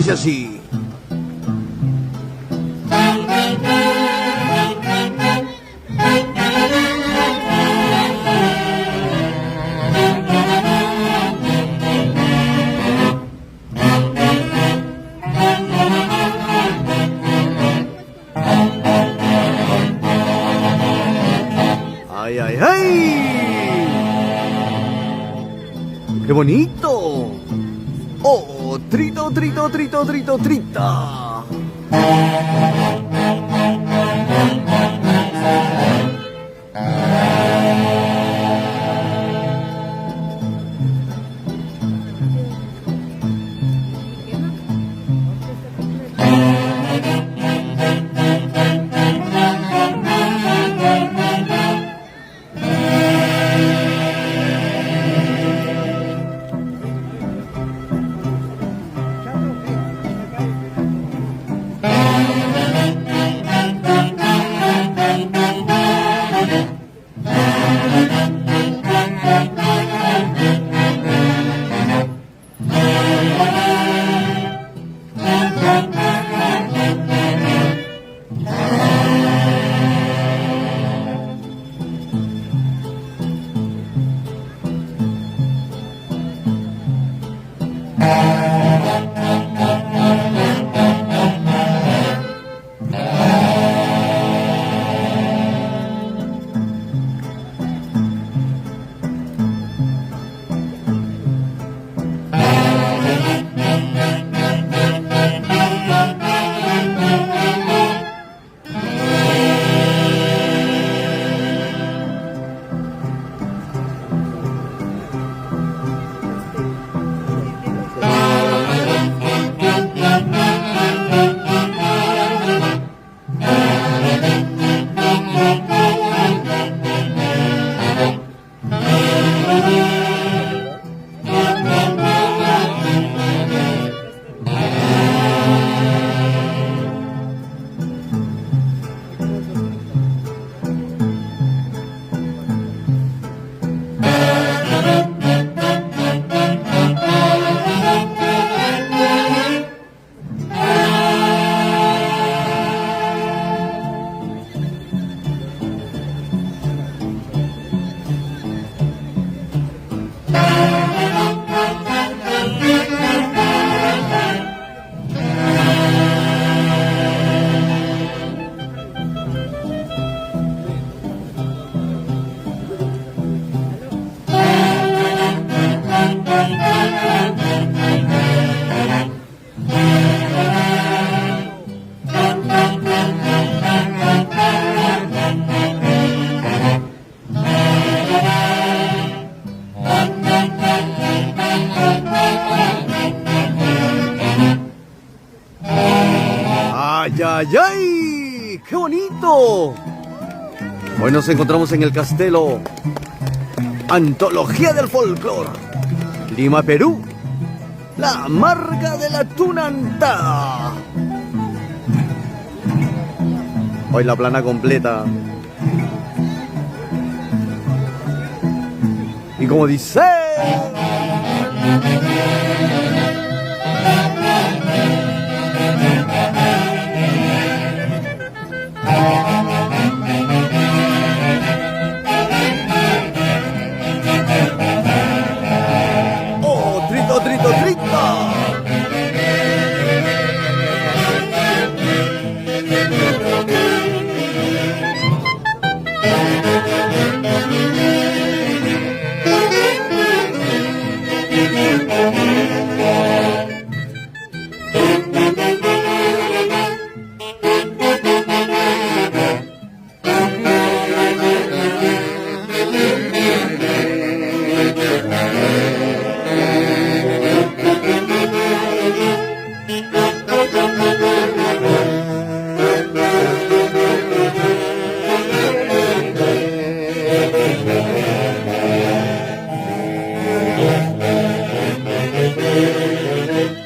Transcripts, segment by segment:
Dice así. ¡Ay, ay, ay! ¡Qué bonito! ¡Oh! Trito, trito, trito, trito, trita. ¡Ay, ay, ay! ¡Qué bonito! Hoy nos encontramos en el Castelo Antología del Folclor, Lima, Perú. La marca de la tunantada. Hoy la plana completa. Y como dice... ¡Oh, trito, trito, trito!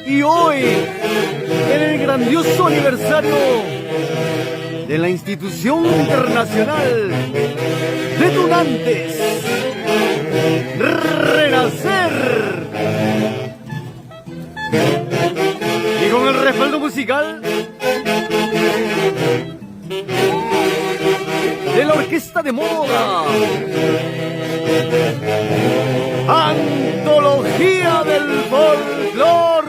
Y hoy, en el grandioso aniversario de la Institución Internacional de Tunantes, Renacer, y con con el respaldo musical de la orquesta de moda, Antología del Folclor,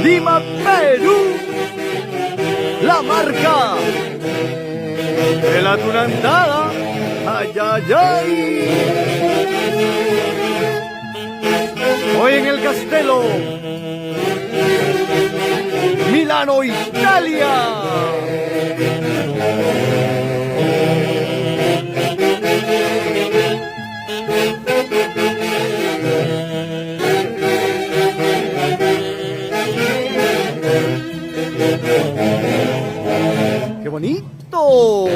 Lima, Perú, la marca de la tunantada. Ay, ay, ay. Hoy en el Castello, Milano, Italia. ¡Qué bonito!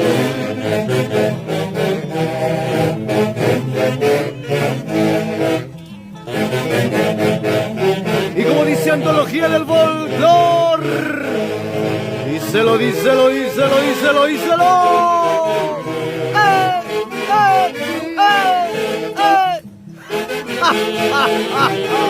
Y como dice Antología del Folclor, díselo, díselo, díselo, díselo, díselo. ¡Eh, eh, eh, eh! ¡Ja, ja, ja, ja!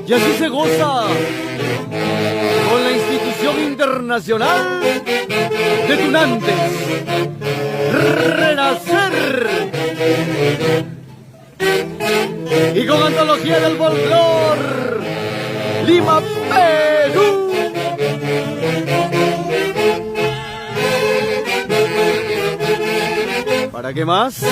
Y así se goza con la institución internacional de tunantes Renacer y con Antología del Folclor Lima, Perú. ¿Para qué más?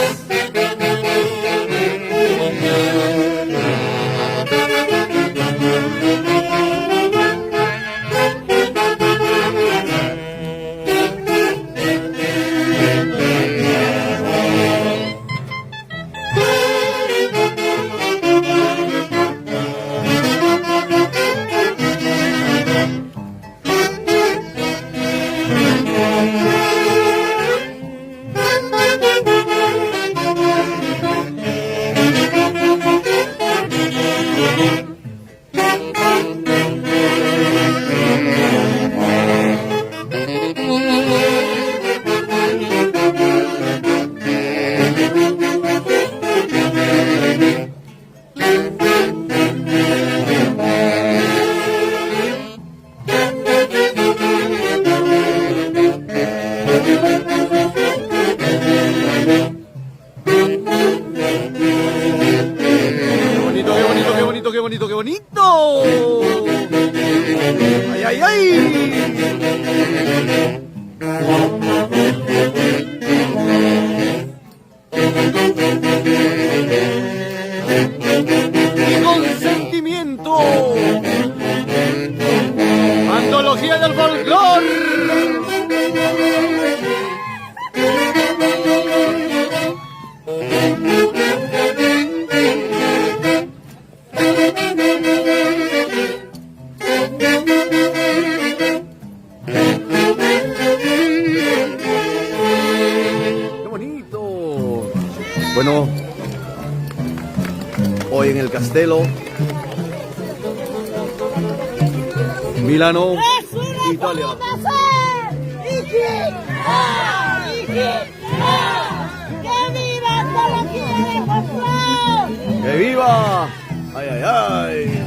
¡Qué bonito, qué bonito! ¡Ay, ay, ay! ¡Y con sentimiento! ¡Antología del Folclor! Bueno, hoy en el Castello, Milano, Italia. ¡Que viva expectativa. Ay, ay, ay.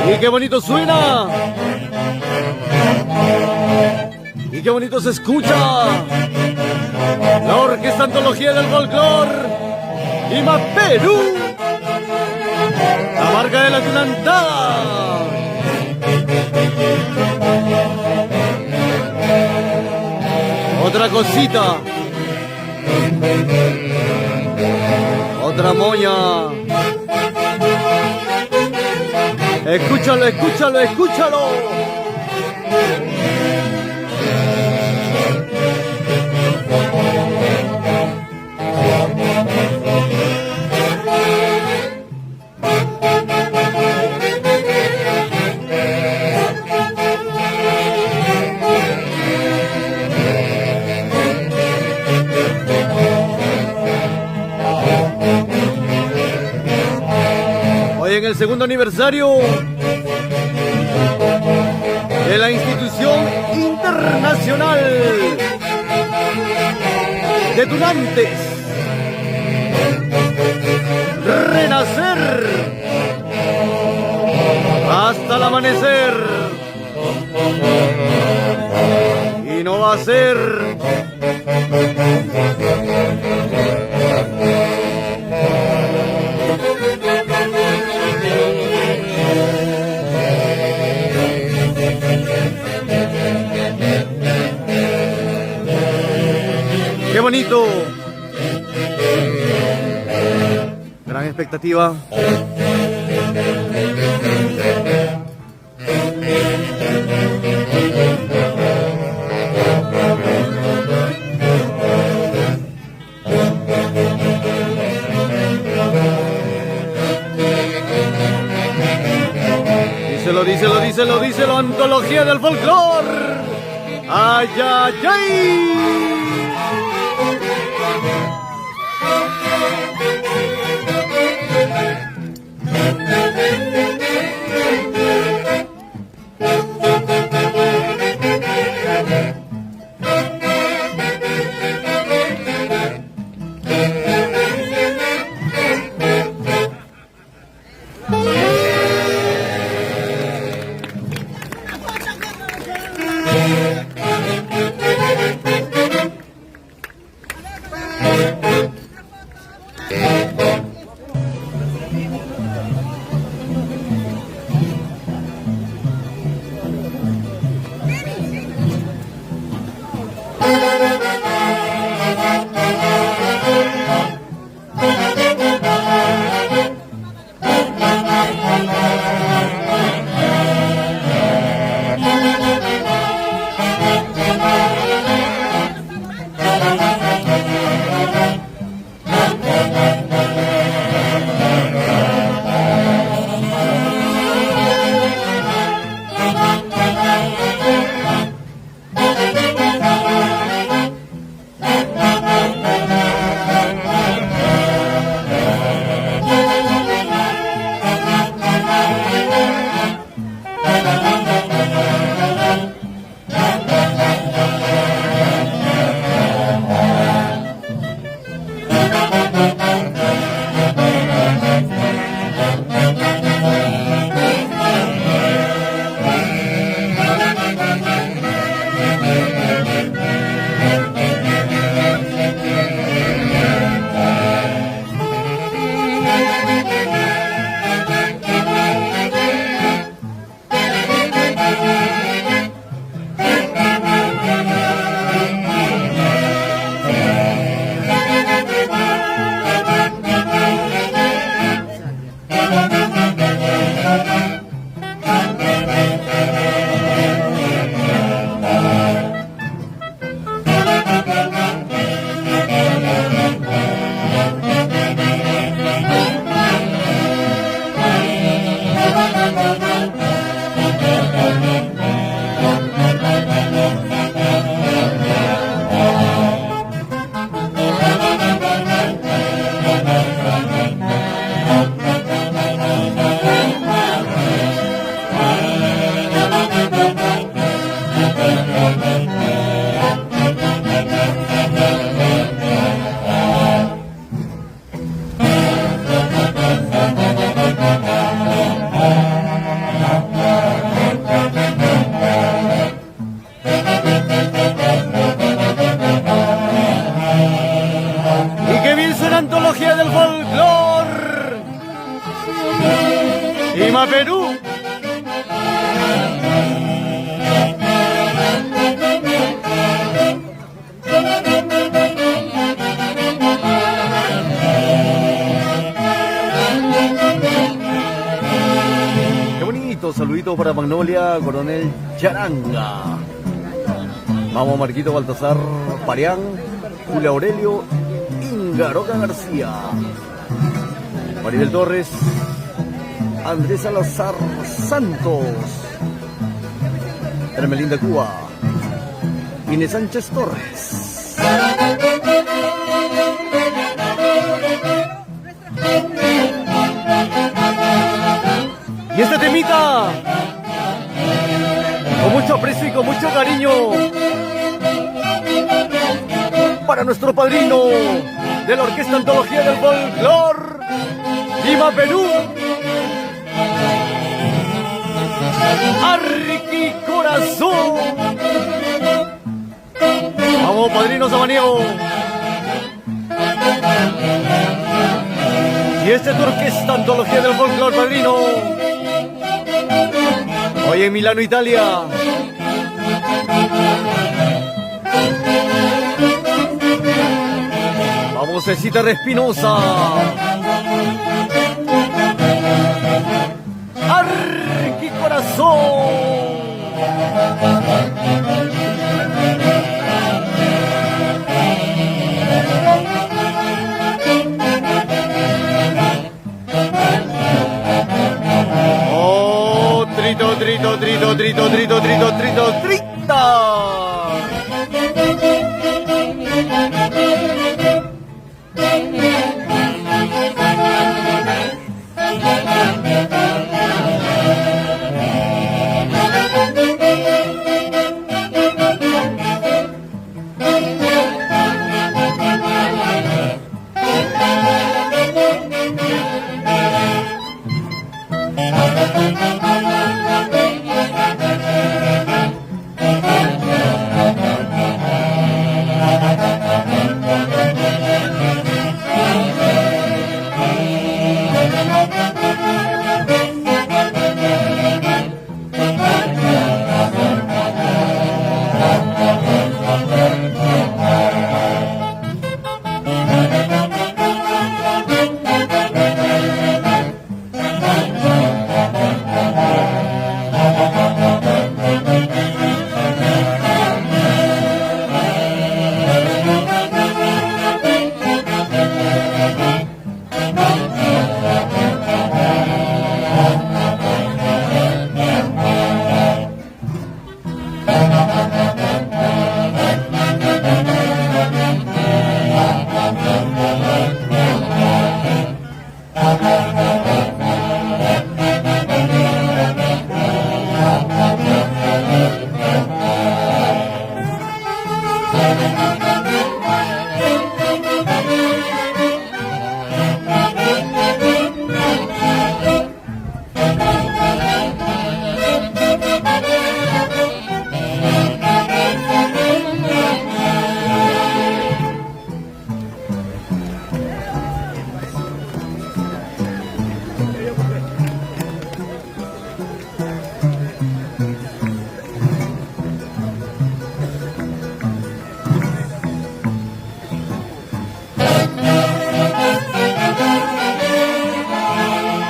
Y qué bonito suena. Y qué bonito se escucha. La Orquesta Antología del Folclor. Lima, Perú. La marca de la Atlanta. Otra cosita. Otra moña. Escúchalo, escúchalo, escúchalo. Hoy en el segundo aniversario de la Institución Internacional de Tunantes, renacer hasta el amanecer, y no va a ser ¡qué bonito! Gran expectativa. Díselo, díselo, díselo, Antología del Folclor. ¡Ay, ay, ay! hizo una antología del folclore. Lima, Perú. Qué bonito, saluditos para Magnolia, Coronel Charanga. Vamos, Marquito Baltasar, Parián, Julio Aurelio, Ingaroca García, Maribel Torres, Andrés Salazar Santos, Hermelinda Cuba, Inés Sánchez Torres. Y este temita, con mucho aprecio y con mucho cariño, para nuestro padrino de la Orquesta Antología del Folclor, Lima, Perú, Arqui Corazón. Vamos, padrino Samaniego. Y esta es tu Orquesta Antología del Folclor, padrino. Hoy en Milano, Italia. Vamos, Cecita Respinosa. Arqui Corazón. Oh, trito, trito, trito, trito, trito, trito, trito, trita.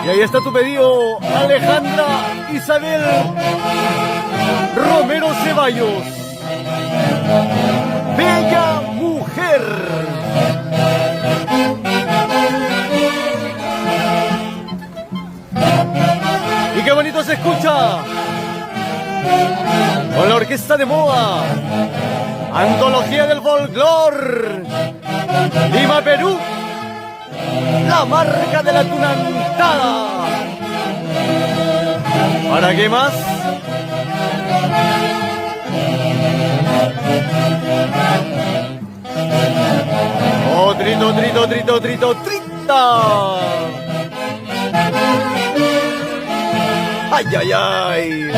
Y ahí está tu pedido, Alejandra Isabel Romero Ceballos. Bella mujer. Y qué bonito se escucha con la Orquesta de Moa, Antología del Folclor, Lima, Perú. La marca de la tunantada. ¿Para qué más? Oh, trito, trito, trito, trito, trita. Ay, ay, ay.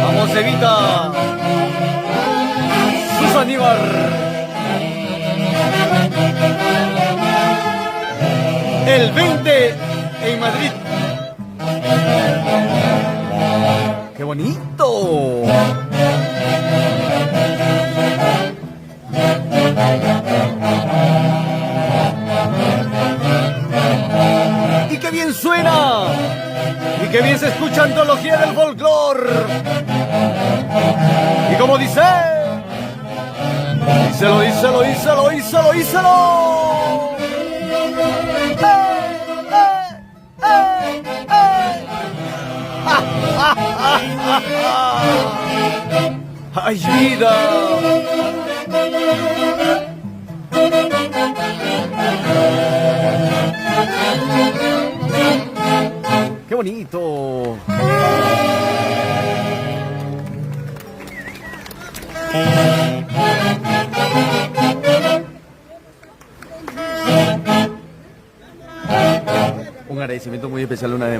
Vamos, Evita. Susan Ibar. El 20 en Madrid. ¡Qué bonito! ¡Y qué bien suena! ¡Y qué bien se escucha antología del folclore! ¿Y cómo dice? Díselo, díselo, díselo, díselo, díselo. ¡Ay, vida! ¡Qué bonito! Un agradecimiento muy especial una vez